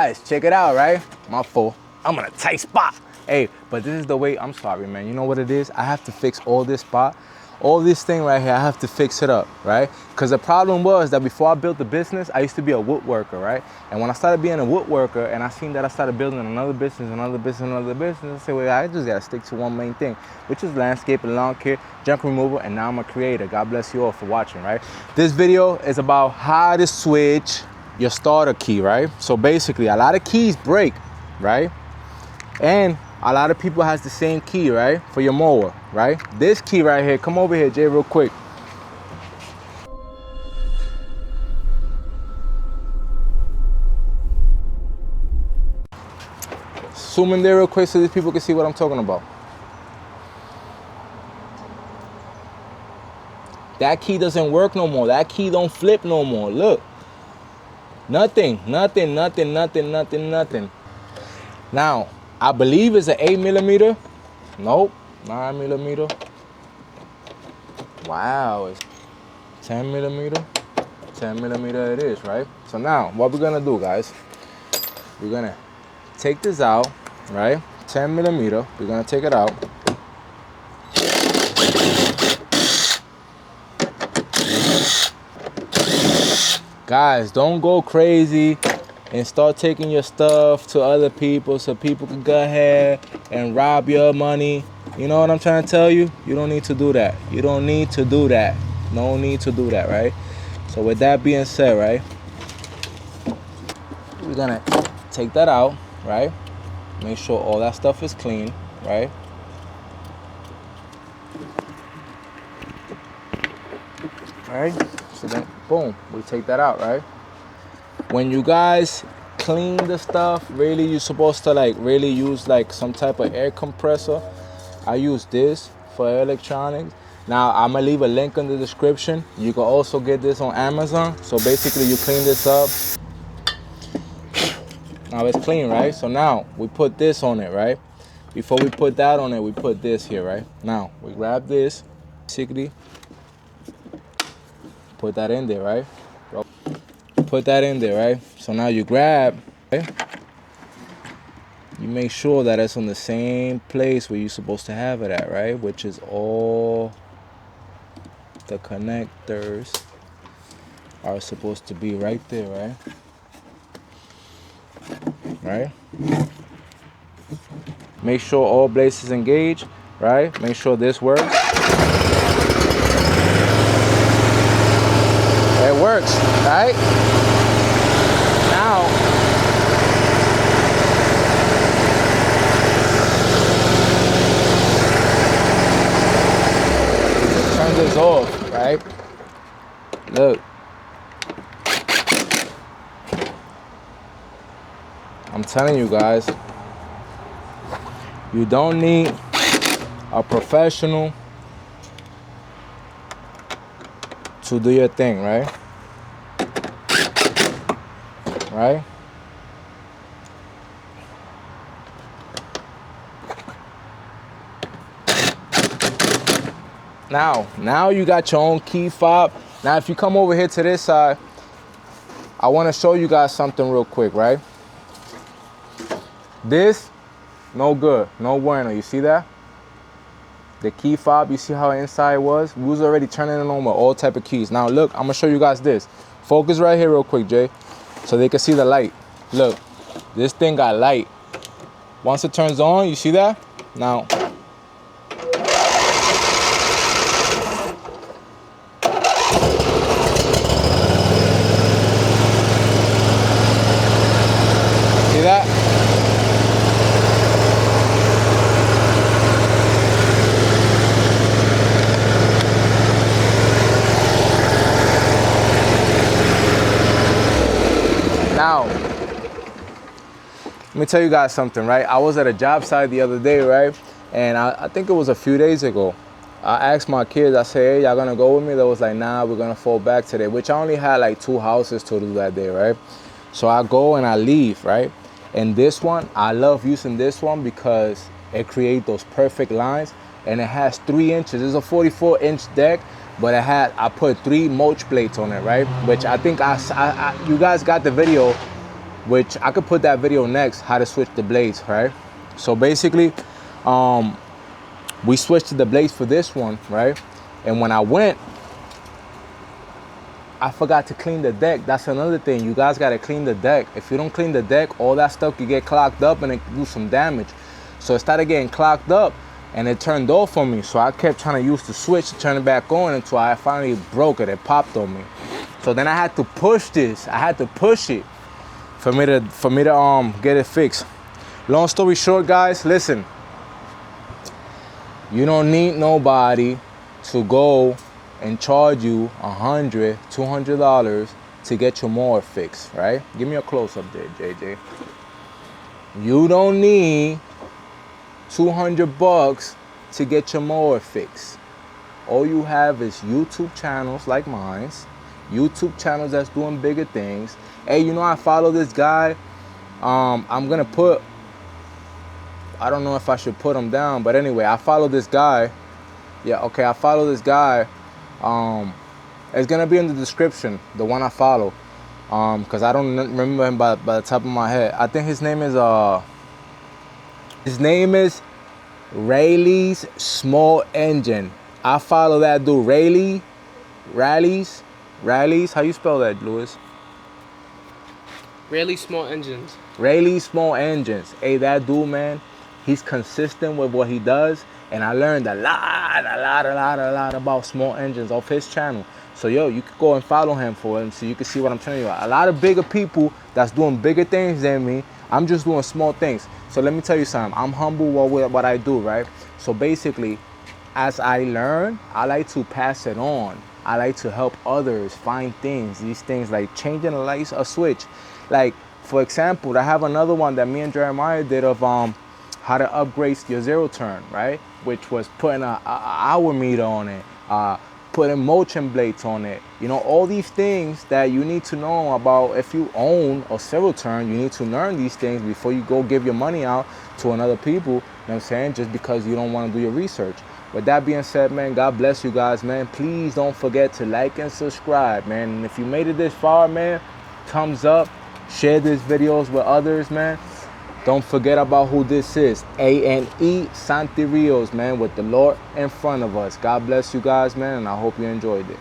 Guys, check it out, right? My fault. I'm in a tight spot. Hey, but this is the way, I'm sorry, man. You know what it is? I have to fix all this spot. All this thing right here, I have to fix it up, right? Because the problem was that before I built the business, I used to be a woodworker, right? And when I started being a woodworker and I seen that I started building another business, I said, well, I just gotta stick to one main thing, which is landscaping, lawn care, junk removal, and now I'm a creator. God bless you all for watching, right? This video is about how to switch your starter key, right? So basically, a lot of keys break, right? And a lot of people has the same key, right? For your mower, right? This key right here, come over here, Jay, real quick. Zoom in there real quick so these people can see what I'm talking about. That key doesn't work no more. That key don't flip no more. Look. Nothing. Now, I believe it's an 8mm. Nope, 9mm. Wow, it's 10mm. 10mm it is, right? So now, what we're gonna do, guys, we're gonna take this out, right? 10mm, we're gonna take it out. Guys, don't go crazy and start taking your stuff to other people so people can go ahead and rob your money. You know what I'm trying to tell you? You don't need to do that. You don't need to do that. No need to do that, right? So with that being said, right, we're gonna take that out, right? Make sure all that stuff is clean, right? All right, so then boom, we take that out, right? When you guys clean the stuff, really you're supposed to like really use like some type of air compressor. I use this for electronics. Now I'm gonna leave a link in the description. You can also get this on Amazon. So basically you clean this up. Now it's clean, right? So now we put this on it, right? Before we put that on it, we put this here, right? Now we grab this, basically put that in there, right? Put that in there, right? So now you grab, right? You make sure that it's on the same place where you're supposed to have it at, right? Which is all the connectors are supposed to be right there, right? Right? Make sure all blades engaged, right? Make sure this works. It works, right? Now, turn this off, right? Look. I'm telling you guys, you don't need a professional to do your thing, right? Right? Now you got your own key fob. Now if you come over here to this side, I want to show you guys something real quick, right? This, no good, no bueno. You see that? The key fob, you see how inside was? We was already turning it on with all type of keys. Now look, I'm gonna show you guys this. Focus right here real quick, Jay, so they can see the light. Look, this thing got light. Once it turns on, you see that? Now, see that? Now, let me tell you guys something, right? I was at a job site the other day, right? And I think it was a few days ago. I asked my kids, I said, hey, y'all gonna go with me? They was like, nah, we're gonna fall back today, which I only had like 2 houses to do that day, right? So I go and I leave, right? And this one, I love using this one because it creates those perfect lines, and it has 3 inches. It's a 44-inch deck, but I put 3 mulch plates on it, right? Which I think you guys got the video which I could put that video next, how to switch the blades, right? So basically, we switched to the blades for this one, right? And when I went, I forgot to clean the deck. That's another thing. You guys gotta clean the deck. If you don't clean the deck, all that stuff could get clogged up and it could do some damage. So it started getting clogged up and it turned off on me. So I kept trying to use the switch to turn it back on until I finally broke it. It popped on me. So then I had to push this. I had to push it for me to get it fixed. Long story short, guys, listen. You don't need nobody to go and charge you $100, $200 to get your mower fixed, right? Give me a close-up there, JJ. You don't need $200 to get your mower fixed. All you have is YouTube channels like mine, YouTube channels that's doing bigger things. Hey, you know, I follow this guy. I'm gonna put, I don't know if I should put him down, but anyway, I follow this guy. Yeah, okay, I follow this guy. It's gonna be in the description, the one I follow, because I don't remember him by the top of my head. I think his name is Rayleigh's Small Engine. I follow that dude, Rayleigh's. How you spell that, Lewis? Rayleigh's Small Engines. Rayleigh's Small Engines. Hey, that dude, man, he's consistent with what he does. And I learned a lot about small engines off his channel. So, yo, you could go and follow him for it so you can see what I'm telling you. A lot of bigger people that's doing bigger things than me. I'm just doing small things. So let me tell you something. I'm humble with what I do, right? So basically, as I learn, I like to pass it on. I like to help others find things. These things like changing a switch. Like, for example, I have another one that me and Jeremiah did of how to upgrade your zero turn, right? Which was putting a hour meter on it, putting motion blades on it. You know, all these things that you need to know about. If you own a zero turn, you need to learn these things before you go give your money out to another people, you know what I'm saying? Just because you don't want to do your research. With that being said, man, God bless you guys, man. Please don't forget to like and subscribe, man. And if you made it this far, man, thumbs up, share these videos with others, man. Don't forget about who this is. A&E Santi Rios, man, with the Lord in front of us. God bless you guys, man, and I hope you enjoyed it.